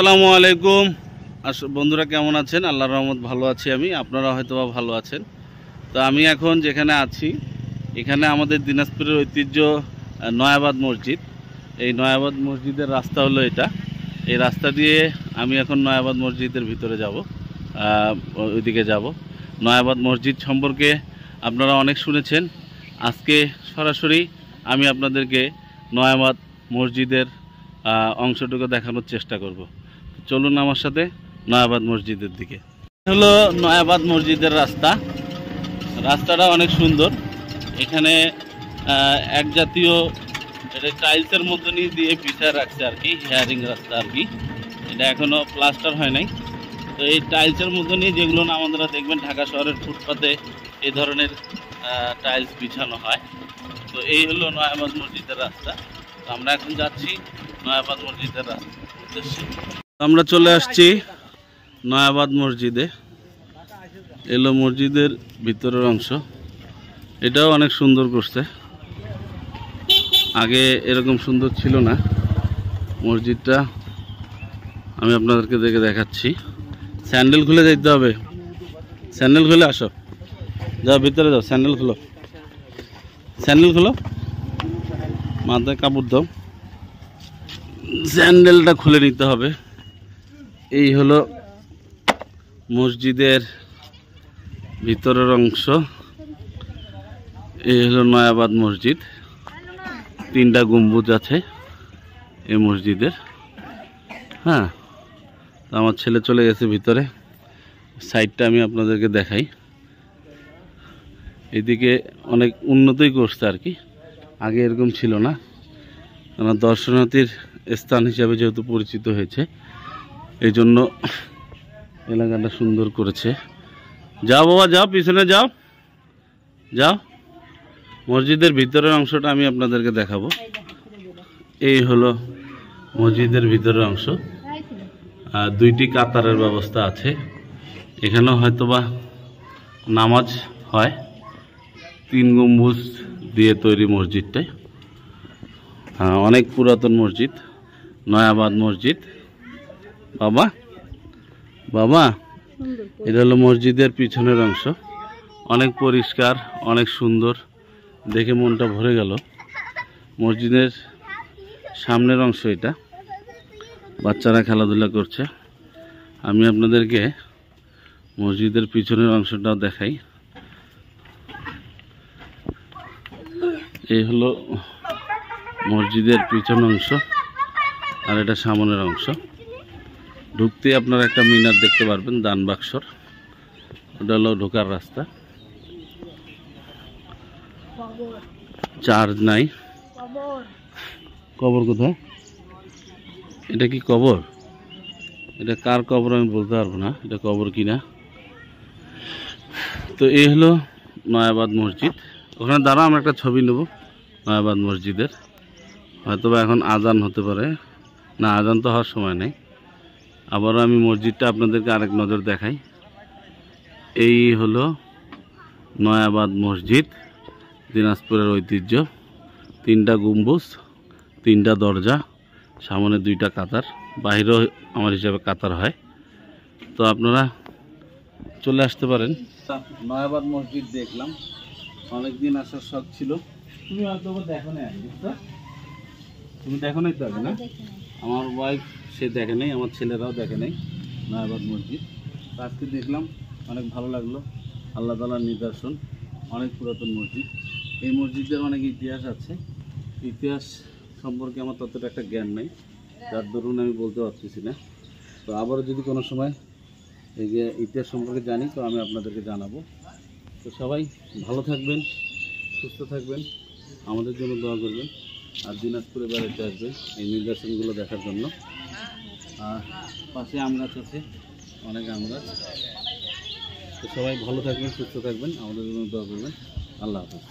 আসসালামু আলাইকুম। বন্ধুরা কেমন আছেন? আল্লাহর রহমত ভালো আছি আমি, আপনারা হয়তো বা ভালো আছেন। তো আমি এখন যেখানে আছি এখানে আমাদের দিনাজপুরের ঐতিহ্য নয়াবাদ মসজিদ। এই নয়াবাদ মসজিদের রাস্তা হলো এটা। এই রাস্তা দিয়ে আমি এখন নয়াবাদ মসজিদের ভিতরে যাব, ওইদিকে যাব। নয়াবাদ মসজিদ সম্পর্কে আপনারা অনেক শুনেছেন। আজকে সরাসরি আমি আপনাদেরকে নয়াবাদ মসজিদের অংশটুকু দেখানোর চেষ্টা করব। চলুন আমার সাথে নয়াবাদ মসজিদের দিকে। হলো নয়াবাদ মসজিদের রাস্তাটা অনেক সুন্দর। এখানে এক জাতীয় এটা টাইলসের মধ্যে নিয়ে দিয়ে পিছায় রাখছে আর কি, হেয়ারিং রাস্তা আর কি। এটা এখনও প্লাস্টার হয় নাই। তো এই টাইলসের মধ্যে নিয়ে যেগুলো না আমাদের দেখবেন ঢাকা শহরের ফুটপাতে এই ধরনের টাইলস বিছানো হয়। তো এই হলো নয়াবাদ মসজিদের রাস্তা। তো আমরা এখন যাচ্ছি নয়াবাদ মসজিদের রাস্তার উদ্দেশ্যে। আমরা চলে আসছি নয়াবাদ মসজিদে। এলো মসজিদের ভিতরের অংশ। এটাও অনেক সুন্দর করছে, আগে এরকম সুন্দর ছিল না মসজিদটা। আমি আপনাদেরকে দেখে দেখাচ্ছি। স্যান্ডেল খুলে যেতে হবে, স্যান্ডেল খুলে আসো, যাও ভিতরে যাও, স্যান্ডেল খুলো, স্যান্ডেল খুলো, মাথায় কাপড় দাও, স্যান্ডেলটা খুলে নিতে হবে। এই হলো মসজিদের ভিতরের অংশ। এই হলো নয়াবাদ মসজিদ। 3টা গম্বুজ আছে এই মসজিদের। হ্যাঁ, আমার ছেলে চলে গেছে ভিতরে। সাইডটা আমি আপনাদেরকে দেখাই। এদিকে অনেক উন্নতই করছে আর কি, আগে এরকম ছিল না। কারণ দর্শনার্থীর স্থান হিসাবে যেহেতু পরিচিত হয়েছে, এই জন্য এলাকাটা সুন্দর করেছে। যাও বাবা যাও, পিছনে যাও, যাও। মসজিদের ভিতরের অংশটা আমি আপনাদেরকে দেখাবো। এই হলো মসজিদের ভিতরের অংশ। 2টি কাতারের ব্যবস্থা আছে। এখানেও হয়তোবা নামাজ হয়। 3 গম্বুজ দিয়ে তৈরি মসজিদটাই। অনেক পুরাতন মসজিদ, নয়াবাদ মসজিদ। বাবা বাবা, এটা হলো মসজিদের পিছনের অংশ। অনেক পরিষ্কার, অনেক সুন্দর, দেখে মনটা ভরে গেল। মসজিদের সামনের অংশ এটা, বাচ্চারা খেলাধুলা করছে। আমি আপনাদেরকে মসজিদের পিছনের অংশটাও দেখাই। এই হলো মসজিদের পিছন অংশ, আর এটা সামনের অংশ। ঢুকতে আপনারা একটা মিনার দেখতে পারবেন, দান বাক্সর। ওটা হলো ঢোকার রাস্তা। চার্জ নাই। কবর কোথায়? এটা কি কবর? এটা কার কবর আমি বলতে পারবো না, এটা কবর কিনা। তো এই হলো নয়াবাদ মসজিদ। ওখানে দাঁড়া, আমরা একটা ছবি নেব নয়াবাদ মসজিদের। হয়তোবা এখন আজান হতে পারে, না আজান তো হওয়ার সময় নেই। আবারও আমি মসজিদটা আপনাদেরকে আরেক নজর দেখাই। এই হলো নয়াবাদ মসজিদ, দিনাজপুরের ঐতিহ্য। 3টা গম্বুজ, 3টা দরজা, সামনে 2টা কাতার। বাহিরেও আমার হিসাবে কাতার হয়। তো আপনারা চলে আসতে পারেন। নয়াবাদ মসজিদ দেখলাম, অনেকদিন আসার শখ ছিল। তুমি হয়তো দেখো নাই, তুমি দেখো নাই তো আগে না? আমার ওয়াইফ সে দেখে নেই, আমার ছেলেরাও দেখে নেই নয়াবাদ মসজিদ। আজকে দেখলাম, অনেক ভালো লাগলো। আল্লাহ তাআলার নিদর্শন, অনেক পুরাতন মসজিদ। এই মসজিদের অনেক ইতিহাস আছে। ইতিহাস সম্পর্কে আমার ততটা একটা জ্ঞান নেই, যার দরুন আমি বলতে পারতেছি না। তো আবারও যদি কোনো সময় এই যে ইতিহাস সম্পর্কে জানি, তো আমি আপনাদেরকে জানাবো। তো সবাই ভালো থাকবেন, সুস্থ থাকবেন, আমাদের জন্য দোয়া করবেন। আর দিনাজপুরে বেড়াতে আসবেন এই নিদর্শনগুলো দেখার জন্য। আর পাশে আম গাছ আছে, অনেক আম গাছ। তো সবাই ভালো থাকবেন, সুস্থ থাকবেন, আমাদের জন্য দোয়া করবেন। আল্লাহ হাফেজ।